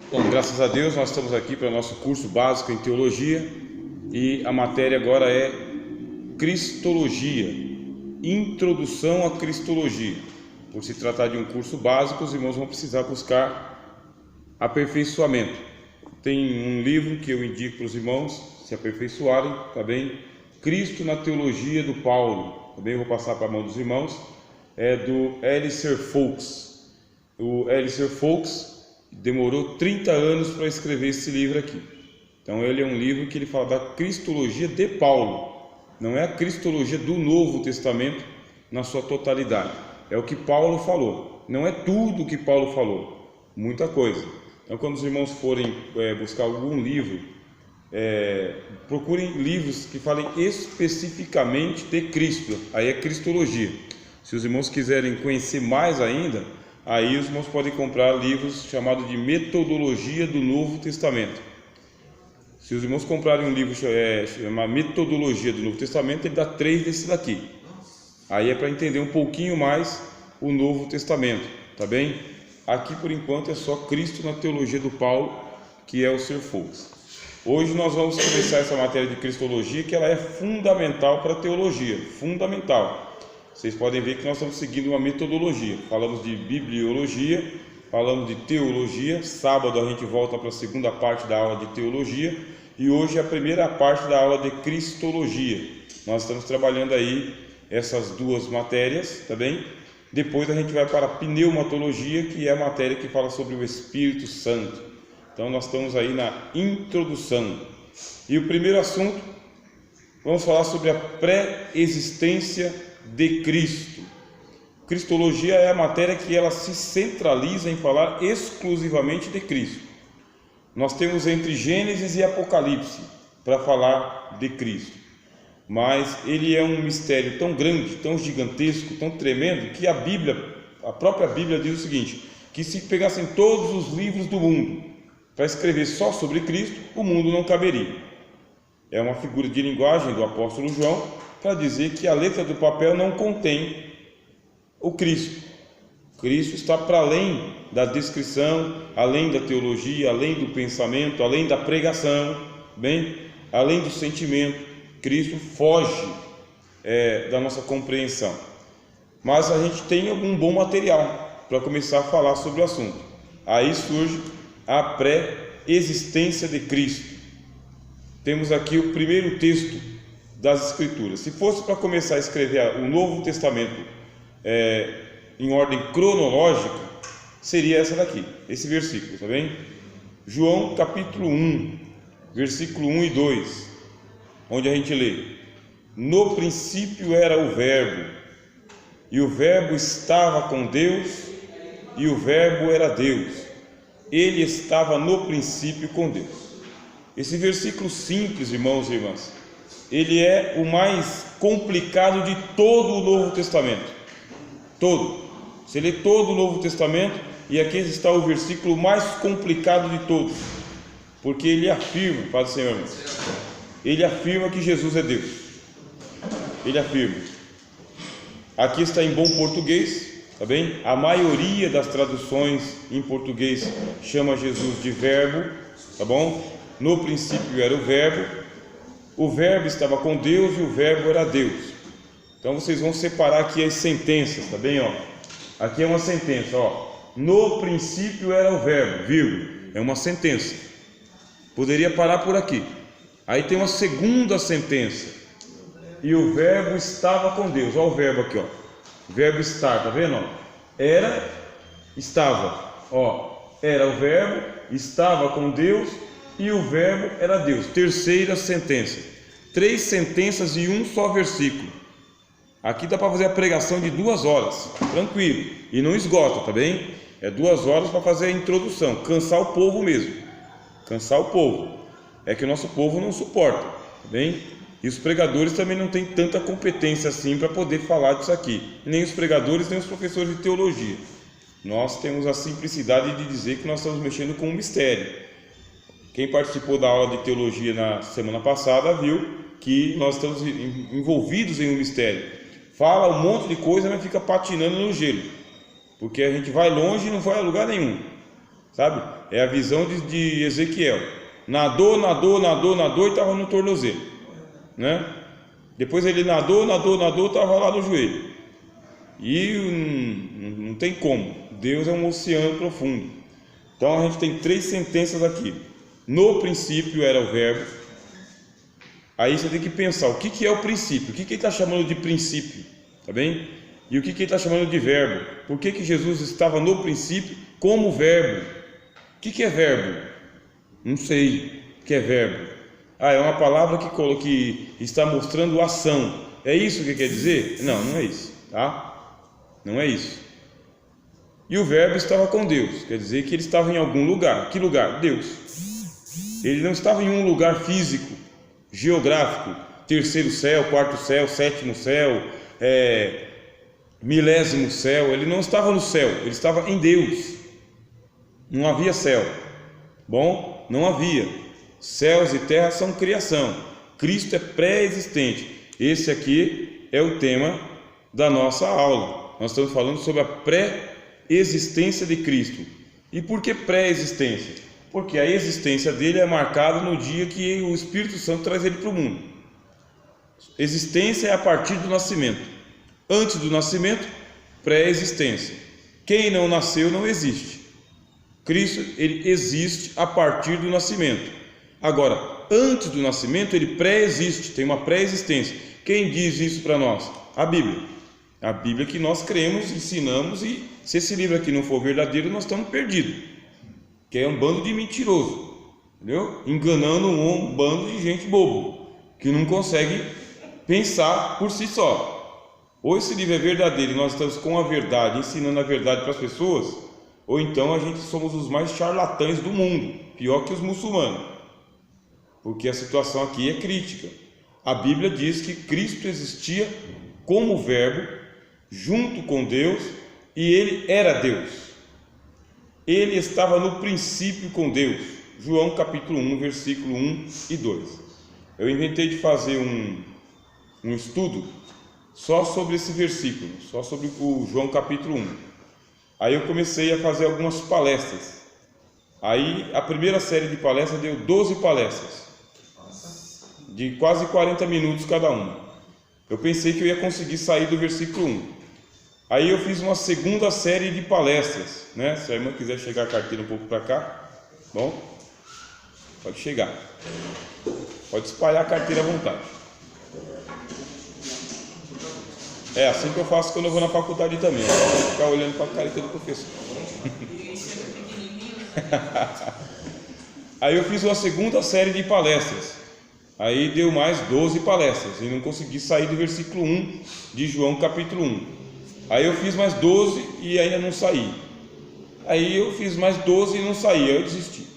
Bom, graças a Deus nós estamos aqui para o nosso curso básico em teologia e a matéria agora é Cristologia, Introdução à Cristologia. Por se tratar de um curso básico, os irmãos vão precisar buscar aperfeiçoamento. Tem um livro que eu indico para os irmãos se aperfeiçoarem, tá bem? Cristo na Teologia do Paulo, também vou passar para a mão dos irmãos, é do Alistair Folks. O Alistair Folks demorou 30 anos para escrever esse livro aqui. Então ele é um livro que ele fala da Cristologia de Paulo, não é a Cristologia do Novo Testamento na sua totalidade. É o que Paulo falou, não é tudo o que Paulo falou, muita coisa. Então quando os irmãos forem buscar algum livro, procurem livros que falem especificamente de Cristo, aí é Cristologia. Se os irmãos quiserem conhecer mais ainda, aí os irmãos podem comprar livros chamados de Metodologia do Novo Testamento. Se os irmãos comprarem um livro chamado Metodologia do Novo Testamento, ele dá 3 desse daqui. Aí é para entender um pouquinho mais o Novo Testamento, tá bem? Aqui por enquanto é só Cristo na Teologia do Paulo, que é o Sir Folks. Hoje nós vamos começar essa matéria de Cristologia, que ela é fundamental para a teologia, fundamental. Vocês podem ver que nós estamos seguindo uma metodologia. Falamos de bibliologia, falamos de teologia. Sábado a gente volta para a segunda parte da aula de teologia e hoje é a primeira parte da aula de cristologia. Nós estamos trabalhando aí essas duas matérias, tá bem? Depois a gente vai para a pneumatologia, que é a matéria que fala sobre o Espírito Santo. Então nós estamos aí na introdução. E o primeiro assunto, vamos falar sobre a pré-existência de Cristo. Cristologia é a matéria que ela se centraliza em falar exclusivamente de Cristo. Nós temos entre Gênesis e Apocalipse para falar de Cristo, mas ele é um mistério tão grande, tão gigantesco, tão tremendo, que a própria Bíblia diz o seguinte, que se pegassem todos os livros do mundo para escrever só sobre Cristo, o mundo não caberia. É uma figura de linguagem do apóstolo João para dizer que a letra do papel não contém o Cristo. Cristo está para além da descrição, além da teologia, além do pensamento, além da pregação, bem, além do sentimento. Cristo foge da nossa compreensão. Mas a gente tem algum bom material para começar a falar sobre o assunto. Aí surge a pré-existência de Cristo. Temos aqui o primeiro texto das Escrituras. Se fosse para começar a escrever o Novo Testamento em ordem cronológica, seria essa daqui, esse versículo, tá bem? João capítulo 1, versículo 1 e 2, onde a gente lê: No princípio era o Verbo, e o Verbo estava com Deus, e o Verbo era Deus. Ele estava no princípio com Deus. Esse versículo simples, irmãos e irmãs, ele é o mais complicado de todo o Novo Testamento. Todo. Você lê todo o Novo Testamento e aqui está o versículo mais complicado de todos, porque ele afirma, Pai do Senhor, ele afirma que Jesus é Deus. Ele afirma. Aqui está em bom português, tá bem? A maioria das traduções em português chama Jesus de Verbo, tá bom? No princípio era o Verbo estava com Deus e o Verbo era Deus. Então vocês vão separar aqui as sentenças, tá bem? Ó, aqui é uma sentença, ó. No princípio era o Verbo, vírgula, é uma sentença. Poderia parar por aqui. Aí tem uma segunda sentença. E o Verbo estava com Deus. Olha o verbo aqui, ó. Verbo estar, tá vendo? Ó? Era, estava. Ó, era o Verbo, estava com Deus e o Verbo era Deus. Terceira sentença. 3 sentenças e um só versículo. Aqui dá para fazer a pregação de 2 horas, tranquilo, e não esgota, tá bem? É 2 horas para fazer a introdução, cansar o povo mesmo, cansar o povo. É que o nosso povo não suporta, tá bem? E os pregadores também não têm tanta competência assim para poder falar disso aqui, nem os pregadores, nem os professores de teologia. Nós temos a simplicidade de dizer que nós estamos mexendo com um mistério. Quem participou da aula de teologia na semana passada viu que nós estamos envolvidos em um mistério. Fala um monte de coisa, mas fica patinando no gelo, porque a gente vai longe e não vai a lugar nenhum, sabe? É a visão de Ezequiel. Nadou e estava no tornozelo, né? Depois ele nadou, estava lá no joelho. E não tem como. Deus é um oceano profundo. Então a gente tem 3 sentenças aqui. No princípio era o verbo. Aí você tem que pensar, o que é o princípio? O que ele está chamando de princípio? Tá bem? E o que ele está chamando de verbo? Por que Jesus estava no princípio como verbo? O que é verbo? Não sei o que é verbo. É uma palavra que está mostrando ação. É isso que quer dizer? Não, não é isso, tá? Não é isso. E o verbo estava com Deus, quer dizer que ele estava em algum lugar. Que lugar? Deus. Ele não estava em um lugar físico, geográfico, 3º céu, 4º céu, 7º céu, 1000º céu. Ele não estava no céu, ele estava em Deus. Não havia céu. Bom, não havia. Céus e terra são criação. Cristo é pré-existente. Esse aqui é o tema da nossa aula. Nós estamos falando sobre a pré-existência de Cristo. E por que pré-existência? Porque a existência dele é marcada no dia que o Espírito Santo traz ele para o mundo. Existência é a partir do nascimento. Antes do nascimento, pré-existência. Quem não nasceu não existe. Cristo, ele existe a partir do nascimento. Agora, antes do nascimento, ele pré-existe, tem uma pré-existência. Quem diz isso para nós? A Bíblia. A Bíblia que nós cremos, ensinamos, e se esse livro aqui não for verdadeiro, nós estamos perdidos. Que é um bando de mentiroso, entendeu? Enganando um bando de gente bobo, que não consegue pensar por si só. Ou esse livro é verdadeiro e nós estamos com a verdade, ensinando a verdade para as pessoas, ou então a gente somos os mais charlatães do mundo, pior que os muçulmanos, porque a situação aqui é crítica. A Bíblia diz que Cristo existia como verbo, junto com Deus, e ele era Deus. Ele estava no princípio com Deus. João capítulo 1, versículo 1 e 2. Eu inventei de fazer um estudo só sobre esse versículo, só sobre o João capítulo 1. Aí eu comecei a fazer algumas palestras. Aí a primeira série de palestras deu 12 palestras, de quase 40 minutos cada uma. Eu pensei que eu ia conseguir sair do versículo 1. Aí eu fiz uma segunda série de palestras, né? Se a irmã quiser chegar a carteira um pouco para cá, bom, pode chegar. Pode espalhar a carteira à vontade. É assim que eu faço quando eu vou na faculdade também. Vou ficar olhando para a carteira do professor. Aí eu fiz uma segunda série de palestras. Aí deu mais 12 palestras e não consegui sair do versículo 1 de João capítulo 1. Aí eu fiz mais 12 e ainda não saí. Aí eu fiz mais 12 e não saí. Aí eu desisti.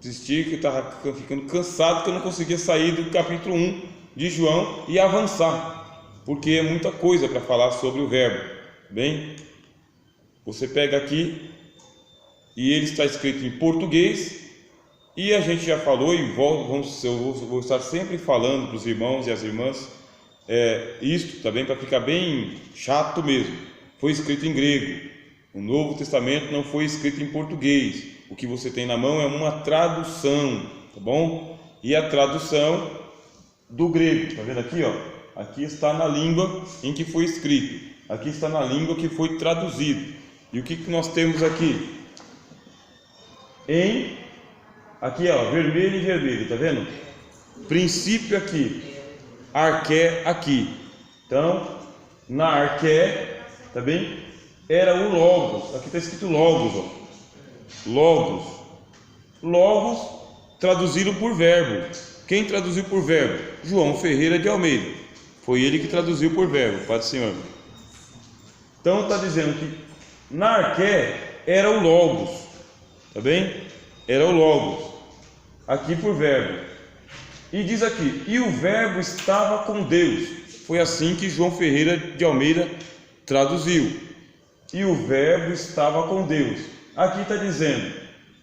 Desisti que eu estava ficando cansado, que eu não conseguia sair do capítulo 1 de João e avançar, porque é muita coisa para falar sobre o verbo. Bem, você pega aqui e ele está escrito em português, e a gente já falou, e eu vou estar sempre falando para os irmãos e as irmãs, isto também, para ficar bem chato mesmo, foi escrito em grego. O Novo Testamento não foi escrito em português. O que você tem na mão é uma tradução, tá bom? E a tradução do grego, tá vendo aqui, ó? Aqui está na língua em que foi escrito, aqui está na língua que foi traduzido. E o que nós temos aqui? Aqui, ó, vermelho e vermelho, tá vendo? Princípio aqui, arqué aqui. Então, na arqué, tá bem? Era o logos. Aqui está escrito logos, ó. Logos. Logos traduziram por verbo. Quem traduziu por verbo? João Ferreira de Almeida. Foi ele que traduziu por verbo, Pai do Senhor. Então está dizendo que na arqué era o logos, tá bem? Era o logos. Aqui por verbo. E diz aqui, e o verbo estava com Deus. Foi assim que João Ferreira de Almeida traduziu. E o verbo estava com Deus. Aqui está dizendo,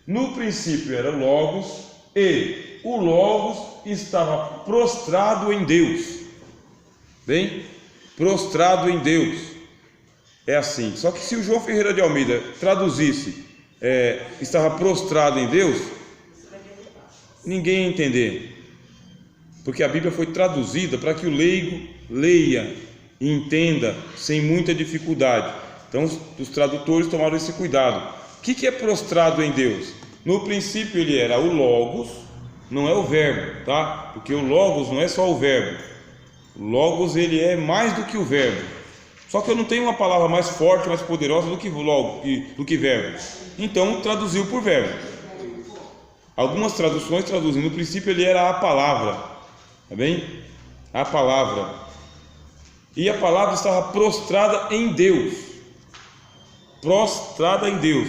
no princípio era o logos, e o logos estava prostrado em Deus. Bem? Prostrado em Deus. É assim. Só que se o João Ferreira de Almeida traduzisse estava prostrado em Deus, ninguém ia entender, porque a Bíblia foi traduzida para que o leigo leia e entenda sem muita dificuldade. Então os tradutores tomaram esse cuidado. O que é prostrado em Deus? No princípio ele era o Logos, não é o verbo, tá? Porque o Logos não é só o verbo. O Logos ele é mais do que o verbo. Só que eu não tenho uma palavra mais forte, mais poderosa do que verbo. Então traduziu por verbo. Algumas traduções traduzem, no princípio ele era a palavra, tá bem? A palavra. E a palavra estava prostrada em Deus. Prostrada em Deus.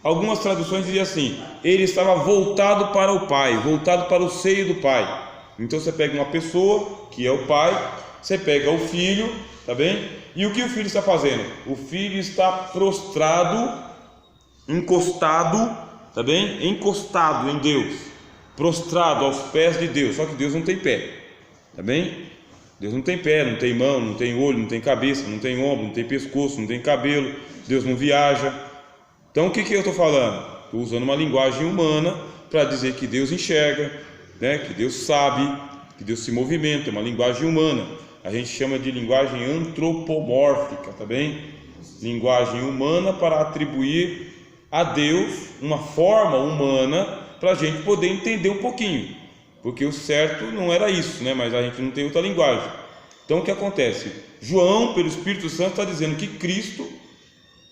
Algumas traduções diziam assim: ele estava voltado para o Pai, voltado para o seio do Pai. Então você pega uma pessoa, que é o Pai, você pega o Filho, tá bem? E o que o Filho está fazendo? O Filho está prostrado, encostado, tá bem? Encostado em Deus, prostrado aos pés de Deus. Só que Deus não tem pé, tá bem? Deus não tem pé, não tem mão, não tem olho, não tem cabeça, não tem ombro, não tem pescoço, não tem cabelo. Deus não viaja. Então o que eu estou falando? Estou usando uma linguagem humana para dizer que Deus enxerga, né? Que Deus sabe, que Deus se movimenta. É uma linguagem humana. A gente chama de linguagem antropomórfica, tá bem? Linguagem humana para atribuir a Deus uma forma humana para a gente poder entender um pouquinho, porque o certo não era isso, né? Mas a gente não tem outra linguagem. Então o que acontece? João, pelo Espírito Santo, está dizendo que Cristo,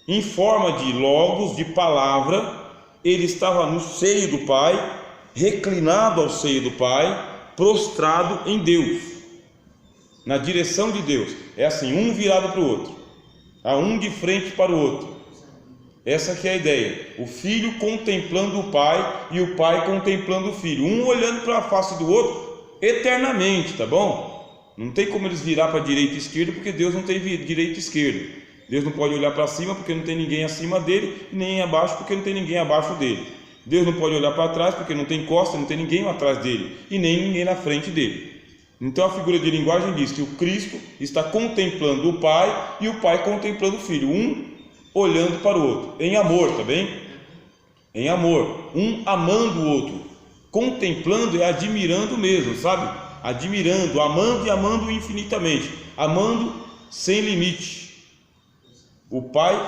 em forma de Logos, de palavra, ele estava no seio do Pai, reclinado ao seio do Pai, prostrado em Deus, na direção de Deus. É assim, um virado para o outro, um de frente para o outro. Essa que é a ideia. O filho contemplando o pai e o pai contemplando o filho, um olhando para a face do outro eternamente, tá bom? Não tem como eles virar para a direita e esquerda, porque Deus não tem direita e esquerda. Deus não pode olhar para cima porque não tem ninguém acima dele, nem abaixo porque não tem ninguém abaixo dele. Deus não pode olhar para trás porque não tem costa, não tem ninguém atrás dele e nem ninguém na frente dele. Então a figura de linguagem diz que o Cristo está contemplando o Pai e o Pai contemplando o Filho, um olhando para o outro, em amor, tá bem? Em amor, um amando o outro, contemplando e admirando mesmo, sabe? Admirando, amando e amando infinitamente, amando sem limite. O Pai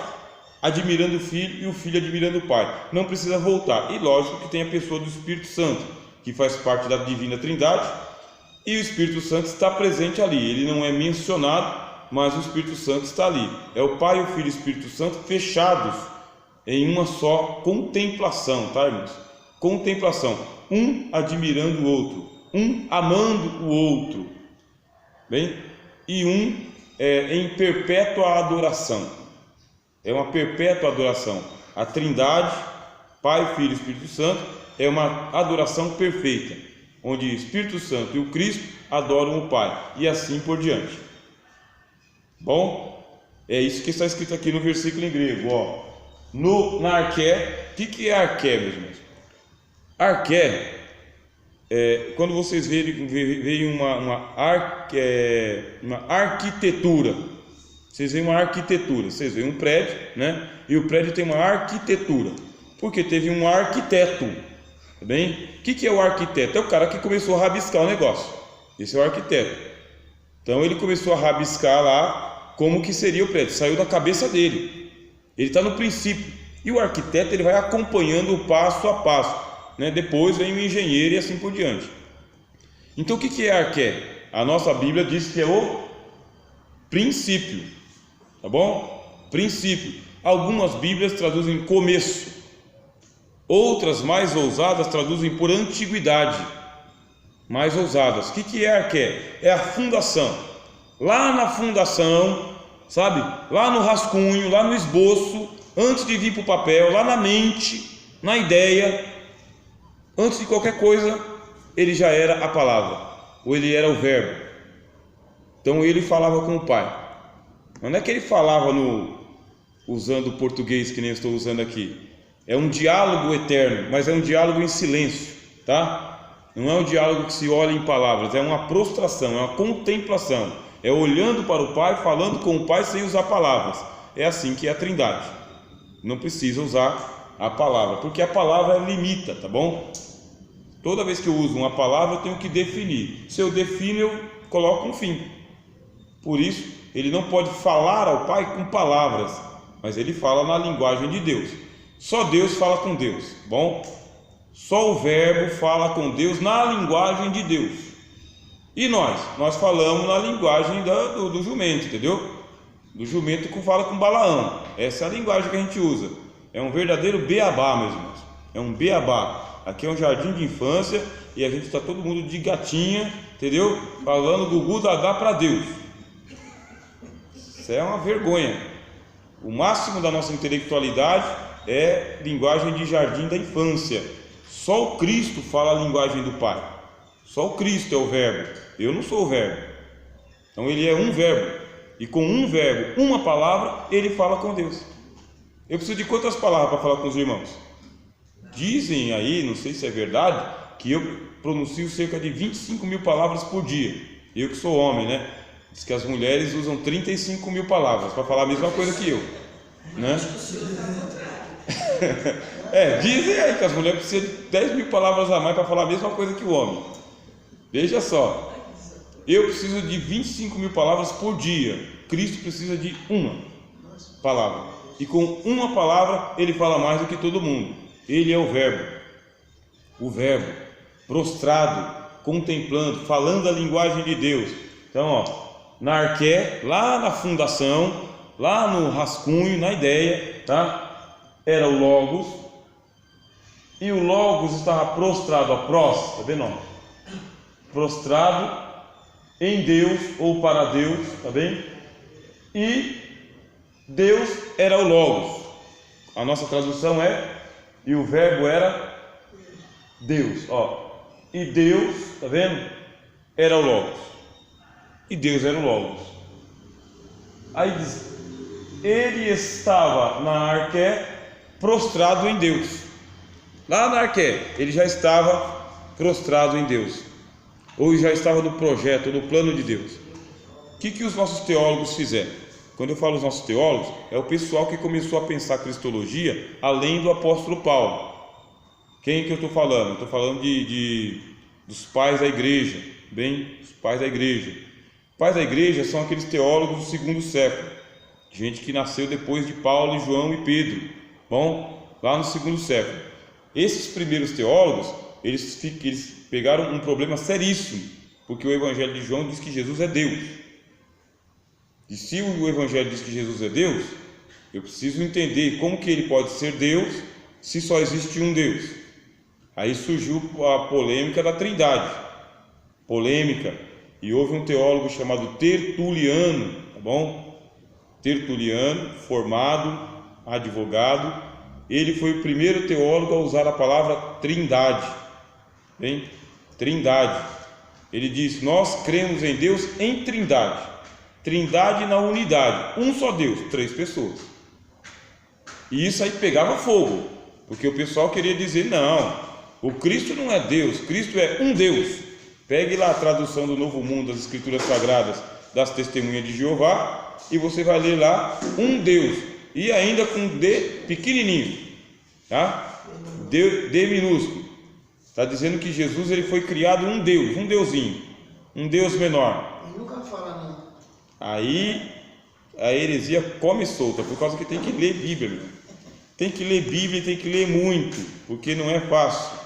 admirando o Filho e o Filho admirando o Pai. Não precisa voltar. E lógico que tem a pessoa do Espírito Santo, que faz parte da Divina Trindade, e o Espírito Santo está presente ali. Ele não é mencionado, mas o Espírito Santo está ali. É o Pai, o Filho e o Espírito Santo fechados em uma só contemplação, tá, irmãos? Contemplação, um admirando o outro, um amando o outro, bem? E um em perpétua adoração. É uma perpétua adoração. A Trindade, Pai, Filho e Espírito Santo, é uma adoração perfeita, onde o Espírito Santo e o Cristo adoram o Pai, e assim por diante. Bom, é isso que está escrito aqui no versículo em grego, ó. Na arqué. O que é arqué, meus irmãos? Arqué, quando vocês veem uma arquitetura, vocês veem uma arquitetura, vocês veem um prédio, né? E o prédio tem uma arquitetura, porque teve um arquiteto, tá bem? O que é o arquiteto? É o cara que começou a rabiscar o negócio. Esse é o arquiteto. Então ele começou a rabiscar lá como que seria o prédio, saiu da cabeça dele. Ele está no princípio. E o arquiteto ele vai acompanhando o passo a passo, né? Depois vem o engenheiro e assim por diante. Então o que é arqué? A nossa Bíblia diz que é o princípio, tá bom? Princípio. Algumas Bíblias traduzem começo, outras mais ousadas traduzem por antiguidade, mais ousadas. O que é arqué? É a fundação. Lá na fundação, sabe? Lá no rascunho, lá no esboço, antes de vir para o papel, lá na mente, na ideia, antes de qualquer coisa, ele já era a palavra, ou ele era o verbo. Então ele falava com o Pai. Não é que ele falava usando o português que nem eu estou usando aqui. É um diálogo eterno, mas é um diálogo em silêncio, tá? Não é um diálogo que se olha em palavras, é uma prostração, é uma contemplação. É olhando para o Pai, falando com o Pai sem usar palavras. É assim que é a Trindade. Não precisa usar a palavra, porque a palavra limita, tá bom? Toda vez que eu uso uma palavra, eu tenho que definir. Se eu defino, eu coloco um fim. Por isso, ele não pode falar ao Pai com palavras, mas ele fala na linguagem de Deus. Só Deus fala com Deus, bom? Só o Verbo fala com Deus na linguagem de Deus. E nós falamos na linguagem do jumento, entendeu? Do jumento que fala com Balaão. Essa é a linguagem que a gente usa. É um verdadeiro beabá, meus irmãos. É um beabá. Aqui é um jardim de infância e a gente está todo mundo de gatinha, entendeu? Falando gugu dadá para Deus. Isso é uma vergonha. O máximo da nossa intelectualidade é linguagem de jardim da infância. Só o Cristo fala a linguagem do Pai. Só o Cristo é o Verbo. Eu não sou o Verbo. Então ele é um verbo. E com um verbo, uma palavra, ele fala com Deus. Eu preciso de quantas palavras para falar com os irmãos? Dizem aí, não sei se é verdade, que eu pronuncio cerca de 25 mil palavras por dia. Eu que sou homem, né? Diz que as mulheres usam 35 mil palavras para falar a mesma coisa que eu, né? Dizem aí que as mulheres precisam de 10 mil palavras a mais para falar a mesma coisa que o homem. Veja só. Eu preciso de 25 mil palavras por dia. Cristo precisa de uma palavra. E com uma palavra ele fala mais do que todo mundo. Ele é o Verbo. O Verbo, prostrado, contemplando, falando a linguagem de Deus. Então, ó, na arqué, lá na fundação, lá no rascunho, na ideia, tá? Era o Logos. E o Logos estava prostrado, ó, tá vendo? Ó? Prostrado em Deus ou para Deus, tá bem? E Deus era o Logos. A nossa tradução é: e o Verbo era Deus, ó. E Deus, tá vendo? Era o Logos. E Deus era o Logos. Aí diz: ele estava na arqué prostrado em Deus. Lá na arqué, ele já estava prostrado em Deus. Ou já estava no projeto, no plano de Deus. O que os nossos teólogos fizeram? Quando eu falo os nossos teólogos, é o pessoal que começou a pensar cristologia além do apóstolo Paulo. Quem que eu estou falando? Estou falando dos pais da igreja, bem? Os pais da igreja. Pais da igreja são aqueles teólogos do segundo século, gente que nasceu depois de Paulo, João e Pedro, bom? Lá no segundo século. Esses primeiros teólogos, eles pegaram um problema seríssimo, porque o Evangelho de João diz que Jesus é Deus. E se o Evangelho diz que Jesus é Deus, eu preciso entender como que ele pode ser Deus se só existe um Deus. Aí surgiu a polêmica da Trindade. Polêmica. E houve um teólogo chamado Tertuliano, tá bom? Tertuliano, formado, advogado. Ele foi o primeiro teólogo a usar a palavra Trindade. Bem? Trindade. Ele diz: nós cremos em Deus em Trindade. Trindade na unidade. Um só Deus, 3 pessoas. E isso aí pegava fogo, porque o pessoal queria dizer: não, o Cristo não é Deus, Cristo é um Deus. Pegue lá a tradução do Novo Mundo das Escrituras Sagradas das Testemunhas de Jeová e você vai ler lá um Deus, e ainda com D pequenininho, tá? D minúsculo. Está dizendo que Jesus ele foi criado um Deus, um deusinho, um Deus menor. Ele nunca fala não. Aí a heresia come solta, por causa que tem que ler Bíblia, meu. Tem que ler Bíblia e tem que ler muito, porque não é fácil.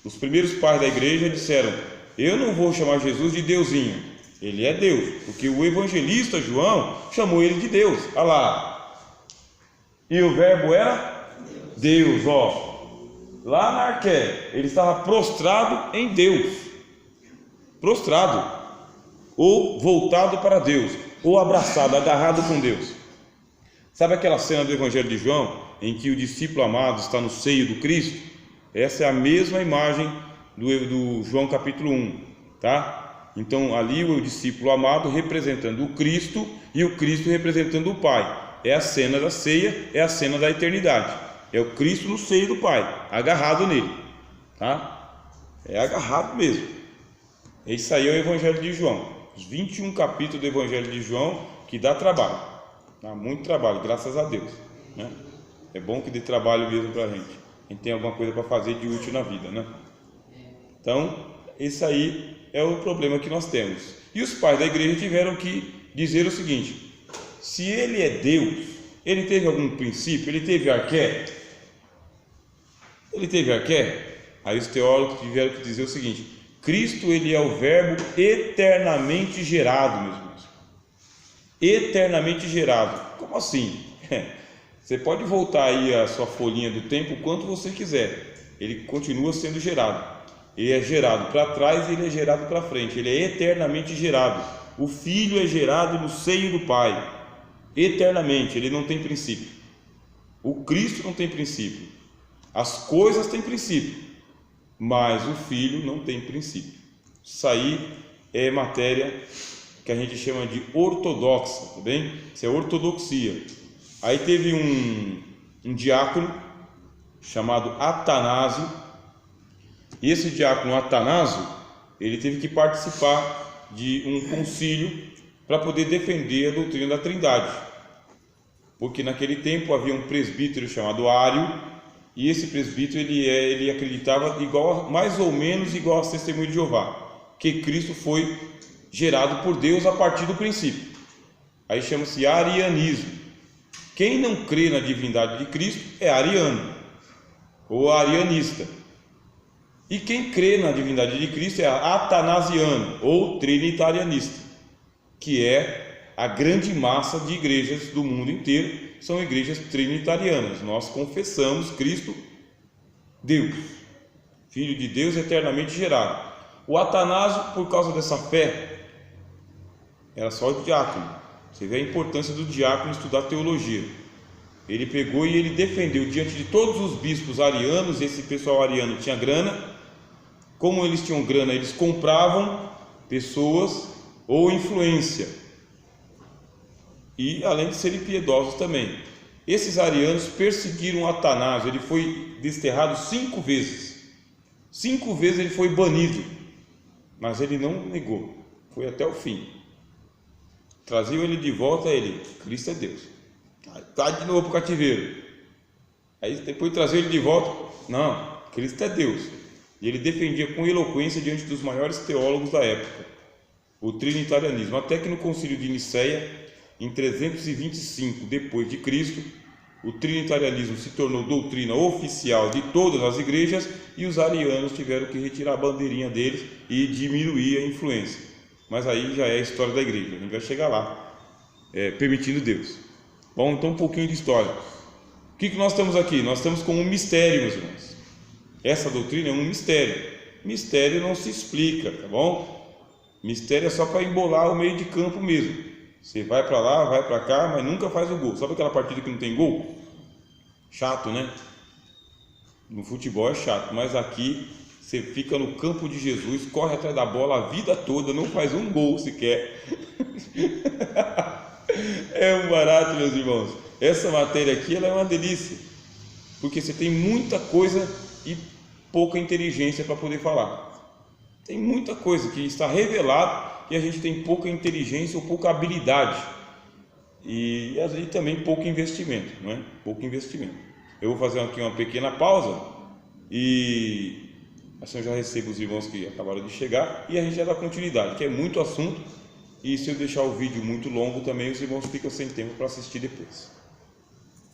Os primeiros pais da igreja disseram: eu não vou chamar Jesus de Deusinho, ele é Deus, porque o evangelista João chamou ele de Deus. Olha lá. E o verbo era Deus, ó. Lá na arqué, ele estava prostrado em Deus. Prostrado. Ou voltado para Deus. Ou abraçado, agarrado com Deus. Sabe aquela cena do Evangelho de João, em que o discípulo amado está no seio do Cristo? Essa é a mesma imagem do João capítulo 1, tá? Então ali o discípulo amado representando o Cristo e o Cristo representando o Pai. É a cena da ceia, é a cena da eternidade. É o Cristo no seio do Pai, agarrado nele, tá? É agarrado mesmo. Esse aí é o Evangelho de João. Os 21 capítulos do Evangelho de João, que dá trabalho. Dá muito trabalho, graças a Deus, né? É bom que dê trabalho mesmo para a gente tem alguma coisa para fazer de útil na vida, né? Então, esse aí é o problema que nós temos. E os pais da igreja tiveram que dizer o seguinte: se ele é Deus, ele teve algum princípio? Ele teve arqué? Ele teve arqué? Aí os teólogos tiveram que dizer o seguinte: Cristo, ele é o verbo eternamente gerado, meus irmãos. Eternamente gerado. Como assim? Você pode voltar aí a sua folhinha do tempo quanto você quiser. Ele continua sendo gerado. Ele é gerado para trás e ele é gerado para frente. Ele é eternamente gerado. O Filho é gerado no seio do Pai. Eternamente, ele não tem princípio. O Cristo não tem princípio. As coisas têm princípio, mas o Filho não tem princípio. Isso aí é matéria que a gente chama de ortodoxa, tá bem? Isso é ortodoxia. Aí teve um diácono chamado Atanásio, e esse diácono Atanásio, ele teve que participar de um concílio para poder defender a doutrina da Trindade, porque naquele tempo havia um presbítero chamado Ário, e esse presbítero ele acreditava mais ou menos igual a Testemunho de Jeová, que Cristo foi gerado por Deus a partir do princípio. Aí chama-se arianismo. Quem não crê na divindade de Cristo é ariano ou arianista. E quem crê na divindade de Cristo é atanasiano ou trinitarianista, que é a grande massa de igrejas do mundo inteiro, são igrejas trinitarianas. Nós confessamos Cristo Deus, Filho de Deus eternamente gerado. O Atanásio, por causa dessa fé, era só o diácono. Você vê a importância do diácono estudar teologia. Ele pegou e ele defendeu diante de todos os bispos arianos. Esse pessoal ariano tinha grana. Como eles tinham grana, eles compravam pessoas ou influência, e além de serem piedosos também. Esses arianos perseguiram Atanásio. Ele foi desterrado 5 vezes. 5 vezes ele foi banido, mas ele não negou, foi até o fim. Traziam ele de volta, ele: Cristo é Deus. Está de novo para o cativeiro. Aí depois traziam ele de volta: não, Cristo é Deus. E ele defendia com eloquência diante dos maiores teólogos da época o trinitarianismo, até que no concílio de Nicéia, em 325 depois de Cristo, o trinitarianismo se tornou doutrina oficial de todas as igrejas, e os arianos tiveram que retirar a bandeirinha deles e diminuir a influência. Mas aí já é a história da igreja, a gente vai chegar lá, permitindo Deus. Bom, então um pouquinho de história. O que nós temos aqui? Nós estamos com um mistério, meus irmãos. Essa doutrina é um mistério. Mistério não se explica, tá bom? Mistério é só para embolar o meio de campo mesmo. Você vai para lá, vai para cá, mas nunca faz o gol. Sabe aquela partida que não tem gol? Chato, né? No futebol é chato, mas aqui você fica no campo de Jesus, corre atrás da bola a vida toda, não faz um gol sequer. É um barato, meus irmãos. Essa matéria aqui, ela é uma delícia, porque você tem muita coisa e pouca inteligência para poder falar. Tem muita coisa que está revelado e a gente tem pouca inteligência ou pouca habilidade, e às vezes também pouco investimento, não é? Pouco investimento. Eu vou fazer aqui uma pequena pausa e assim eu já recebo os irmãos que acabaram de chegar e a gente já dá continuidade, que é muito assunto, e se eu deixar o vídeo muito longo também os irmãos ficam sem tempo para assistir depois.